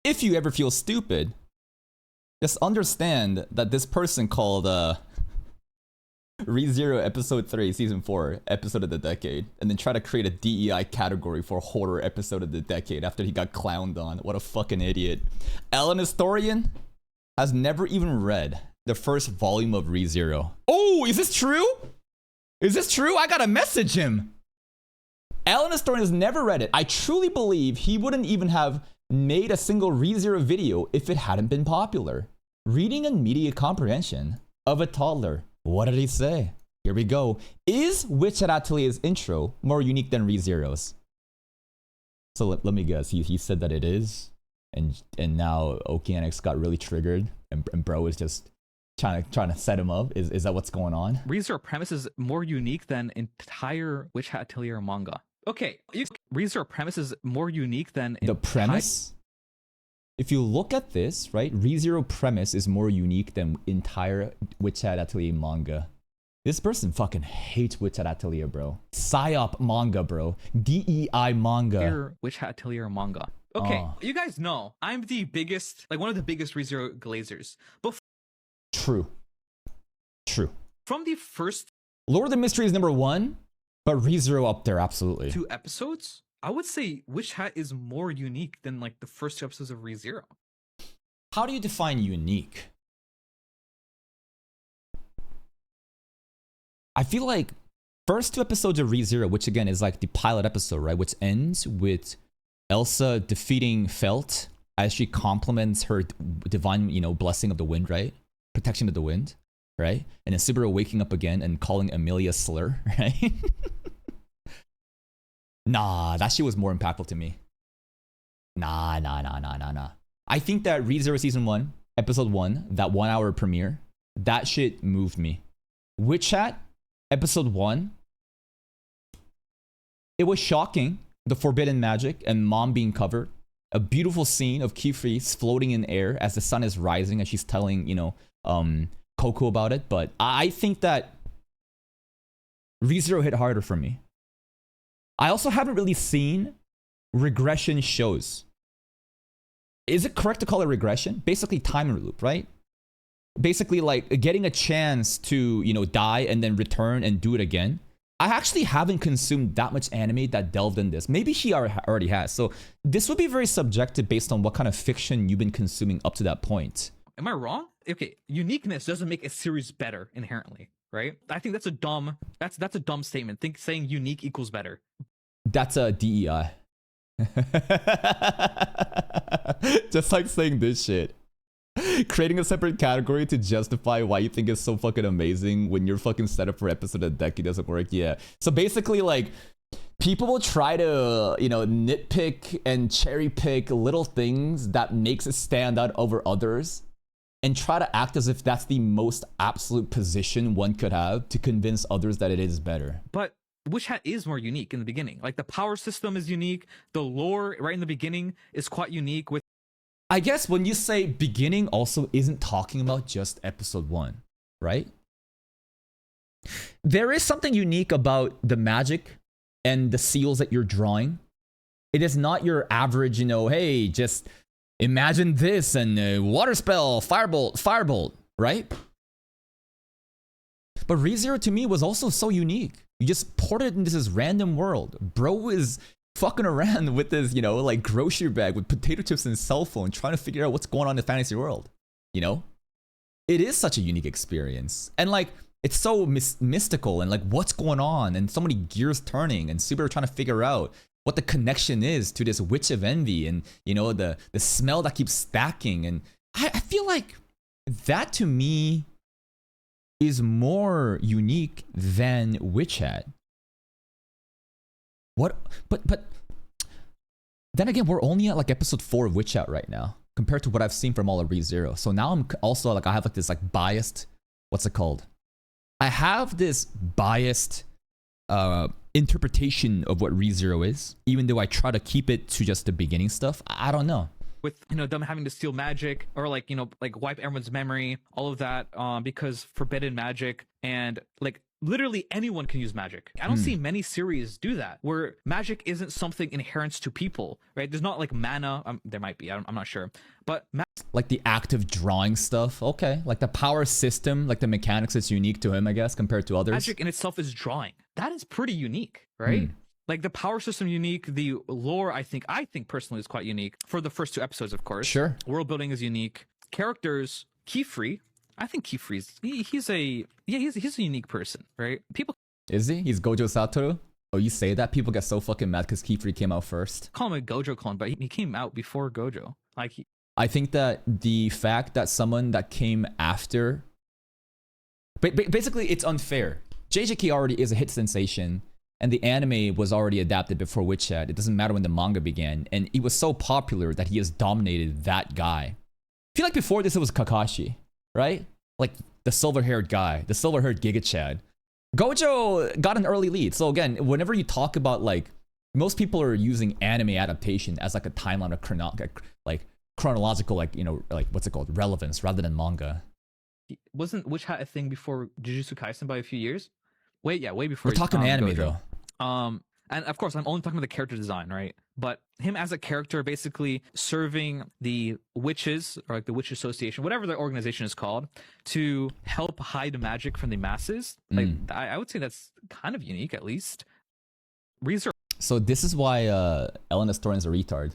if you ever feel stupid, just understand that this person called ReZero episode 3 season 4 episode of the decade, and then try to create a DEI category for horror episode of the decade after he got clowned on. What a fucking idiot. Alan Historian has never even read the first volume of ReZero. Oh, is this true? Is this true? I gotta message him. Alan Historian has never read it. I truly believe he wouldn't even have made a single ReZero video if it hadn't been popular. Reading and media comprehension of a toddler. What did he say? Here we go. Is Witch at Atelier's intro more unique than ReZero's? So let me guess. He said that it is, and now Okeanex got really triggered, and bro is just trying to set him up. Is that what's going on? ReZero premise is more unique than entire Witch Hat Atelier manga. Okay, ReZero premise is more unique than the premise. If you look at this, right, ReZero premise is more unique than entire Witch Hat Atelier manga. This person fucking hates Witch Hat Atelier, bro. Psyop manga, bro. DEI manga. Witch Hat Atelier manga. Okay, you guys know I'm the biggest, like one of the biggest ReZero glazers. But True. From the first Lord of the Mysteries number 1, but ReZero up there, absolutely. 2 episodes, I would say Witch Hat is more unique than like the first 2 episodes of ReZero. How do you define unique? I feel like first 2 episodes of ReZero, which again is like the pilot episode, right? Which ends with Elsa defeating Felt as she compliments her divine, blessing of the wind, right? Protection of the wind, right? And then Subaru waking up again and calling Amelia slur, right? Nah, that shit was more impactful to me. Nah. I think that ReZero Season 1, Episode 1, that 1 hour premiere, that shit moved me. Witch Hat, Episode 1, it was shocking. The forbidden magic and mom being covered. A beautiful scene of Kifri floating in air as the sun is rising and she's telling, Coco about it. But I think that ReZero hit harder for me. I also haven't really seen regression shows. Is it correct to call it regression? Basically time loop, right? Basically like getting a chance to, die and then return and do it again. I actually haven't consumed that much anime that delved in this. Maybe she already has. So this would be very subjective based on what kind of fiction you've been consuming up to that point. Am I wrong? Okay, uniqueness doesn't make a series better inherently, right? I think that's a dumb statement. Saying unique equals better. That's a DEI. Just like saying this shit. Creating a separate category to justify why you think it's so fucking amazing when your fucking setup for episode of the decade doesn't work. Yeah. So basically, like, people will try to, nitpick and cherry pick little things that makes it stand out over others and try to act as if that's the most absolute position one could have to convince others that it is better. But Witch Hat is more unique in the beginning. Like, the power system is unique. The lore right in the beginning is quite unique with I guess when you say beginning also isn't talking about just episode 1, right? There is something unique about the magic and the seals that you're drawing. It is not your average, hey, just imagine this and water spell, firebolt, right? But ReZero to me was also so unique. You just ported into this random world. Bro is fucking around with this, like grocery bag with potato chips and cell phone trying to figure out what's going on in the fantasy world. It is such a unique experience. And like, it's so mystical and like what's going on and so many gears turning and Subaru trying to figure out what the connection is to this witch of envy and, the smell that keeps stacking. And I feel like that to me is more unique than Witch Hat. What? But then again, we're only at like episode 4 of Witch Hat right now compared to what I've seen from all of ReZero. So now I'm also like, I have like this like biased, what's it called? I have this biased interpretation of what ReZero is, even though I try to keep it to just the beginning stuff. I don't know. With them having to steal magic or like like wipe everyone's memory, all of that because forbidden magic and like literally anyone can use magic. I don't see many series do that where magic isn't something inherent to people, right? There's not like mana. There might be. I'm not sure, but Like the active drawing stuff. Okay. Like the power system, like the mechanics is unique to him, I guess, compared to others. magic in itself is drawing. That is pretty unique, right? Like the power system unique, the lore I think personally is quite unique for the first 2 episodes, of course. Sure. World building is unique. Characters, Keyfree. I think Keyfree's he's a unique person, right? People Is he? He's Gojo Satoru? Oh, you say that? People get so fucking mad because Keyfree came out first. call him a Gojo clone, but he came out before Gojo. Like I think that the fact that someone that came after... Basically, it's unfair. JJK already is a hit sensation, and the anime was already adapted before Witch Hat. It doesn't matter when the manga began, and it was so popular that he has dominated that guy. I feel like before this, it was Kakashi, right? Like the silver-haired guy, the silver-haired Giga Chad. Gojo got an early lead. So again, whenever you talk about like, most people are using anime adaptation as like a timeline of chronological, like, you know, like what's it called, relevance rather than manga. wasn't Witch Hat a thing before Jujutsu Kaisen by a few years? Way before. We're talking anime Gojo. though. And of course, I'm only talking about the character design, right? But him as a character, basically serving the witches, or like the Witch Association, whatever the organization is called, to help hide magic from the masses. Like, I would say that's kind of unique, at least. ReZero. So this is why Ellen Astorian's a retard.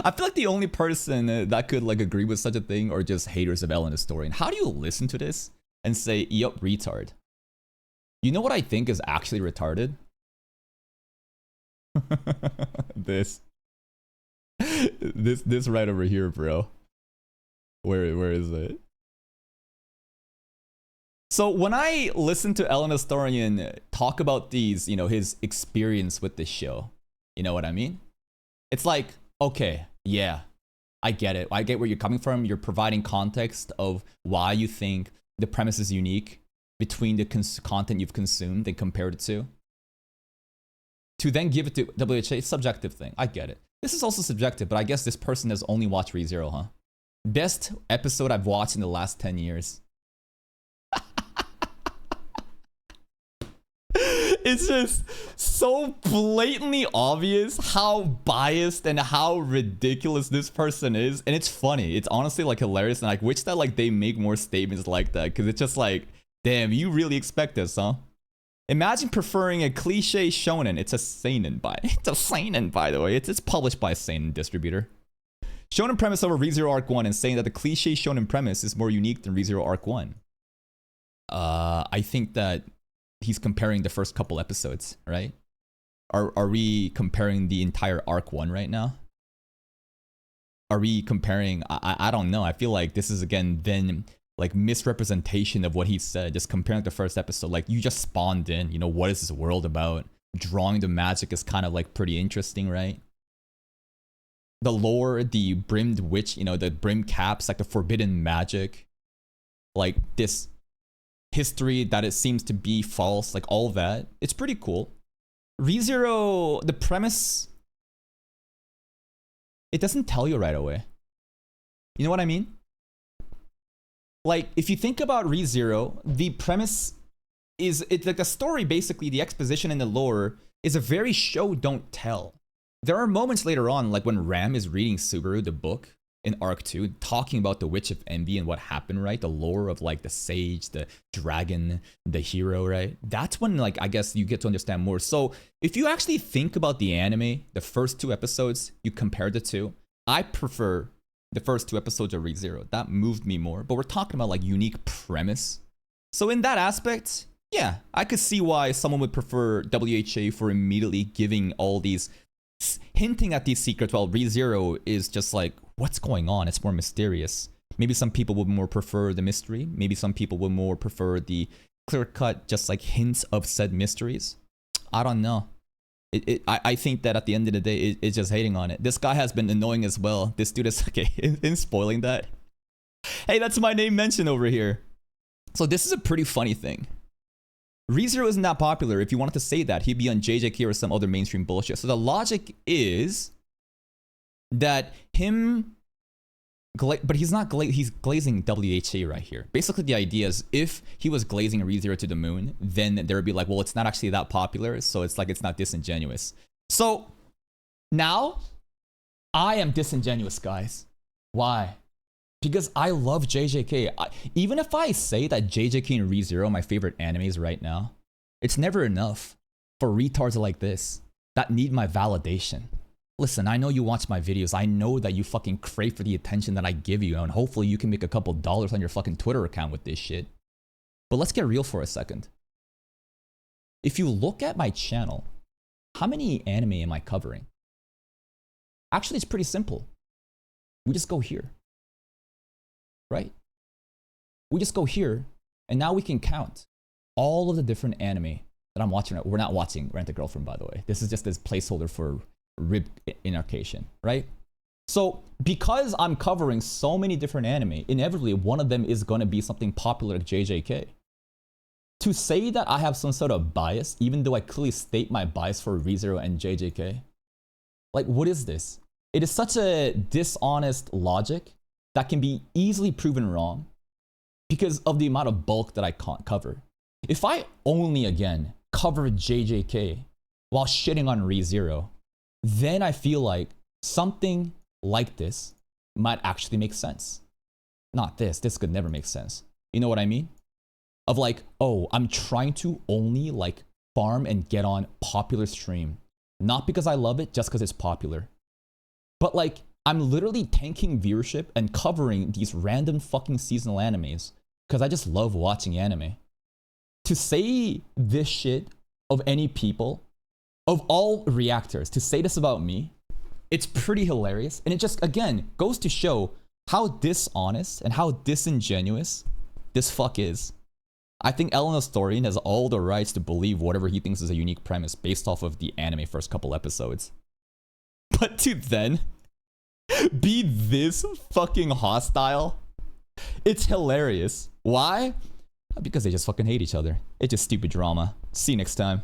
I feel like the only person that could like agree with such a thing are just haters of Ellen Astorian. How do you listen to this and say, yup, retard? You know what I think is actually retarded? this right over here, bro. Where is it? So when I listen to Ellen Astorian talk about these, you know, his experience with this show, you know what I mean? It's like, okay, yeah, I get it. I get where you're coming from. You're providing context of why you think the premise is unique between the content you've consumed and compared it to. To then give it to WHA, it's a subjective thing. I get it. This is also subjective, but I guess this person has only watched ReZero, huh? Best episode I've watched in the last 10 years. It's just so blatantly obvious how biased and how ridiculous this person is. And it's funny. It's honestly like hilarious. And I wish that like they make more statements like that. Because it's just like, damn, you really expect this, huh? Imagine preferring a cliche shonen. It's a seinen by the way. It's published by a seinen distributor. Shonen premise over ReZero Arc 1 and saying that the cliche shonen premise is more unique than ReZero Arc 1. I think that he's comparing the first couple episodes, right? Are we comparing the entire Arc 1 right now? Are we comparing... I don't know. I feel like this is, again, then like misrepresentation of what he said, just comparing the first episode. Like, you just spawned in, you know, what is this world about? Drawing the magic is kind of like pretty interesting, right? The lore, the brimmed witch, you know, the brim caps, like the forbidden magic, like this history that it seems to be false, like all that. It's pretty cool. ReZero, the premise, it doesn't tell you right away. You know what I mean? Like, if you think about ReZero, the premise is, it's like the story, basically, the exposition and the lore is a very show don't tell. There are moments later on, like when Ram is reading Subaru, the book, in Arc 2, talking about the Witch of Envy and what happened, right? The lore of like the sage, the dragon, the hero, right? That's when, like, I guess you get to understand more. So if you actually think about the anime, the first 2 episodes, you compare the two, I prefer the first 2 episodes of ReZero. That moved me more. But we're talking about like unique premise. So in that aspect, yeah, I could see why someone would prefer WHA for immediately giving all these, hinting at these secrets, while ReZero is just like, what's going on? It's more mysterious. Maybe some people would more prefer the mystery. Maybe some people would more prefer the clear-cut, just like hints of said mysteries. I don't know. I think that at the end of the day, it's just hating on it. This guy has been annoying as well. This dude is, okay, in spoiling that. Hey, that's my name mentioned over here. So this is a pretty funny thing. ReZero isn't that popular. If you wanted to say that, he'd be on JJK or some other mainstream bullshit. So the logic is that him but he's not he's glazing WHA right here. Basically, the idea is if he was glazing ReZero to the moon, then there would be like, well, it's not actually that popular, so it's like it's not disingenuous. So now I am disingenuous, guys. Why? Because I love JJK. Even if I say that JJK and ReZero are my favorite animes right now, it's never enough for retards like this that need my validation. Listen, I know you watch my videos. I know that you fucking crave for the attention that I give you, and hopefully you can make a couple dollars on your fucking Twitter account with this shit. But let's get real for a second. If you look at my channel, how many anime am I covering? Actually, it's pretty simple. We just go here, right? We just go here, and now we can count all of the different anime that I'm watching. We're not watching Rent a Girlfriend, by the way. This is just this placeholder for rib inarcation, right? So because I'm covering so many different anime, inevitably one of them is going to be something popular like JJK. To say that I have some sort of bias, even though I clearly state my bias for ReZero and JJK, like, what is this? It is such a dishonest logic that can be easily proven wrong because of the amount of bulk that I can't cover. If I only, again, cover JJK while shitting on ReZero, then I feel like something like this might actually make sense. Not this. This could never make sense. You know what I mean? Of like, oh, I'm trying to only like farm and get on popular stream. Not because I love it, just because it's popular. But like, I'm literally tanking viewership and covering these random fucking seasonal animes because I just love watching anime. To say this shit of any people, of all reactors, to say this about me, it's pretty hilarious. And it just, again, goes to show how dishonest and how disingenuous this fuck is. I think Ellen Astorian has all the rights to believe whatever he thinks is a unique premise based off of the anime first couple episodes. But to then be this fucking hostile, it's hilarious. Why? Because they just fucking hate each other. It's just stupid drama. See you next time.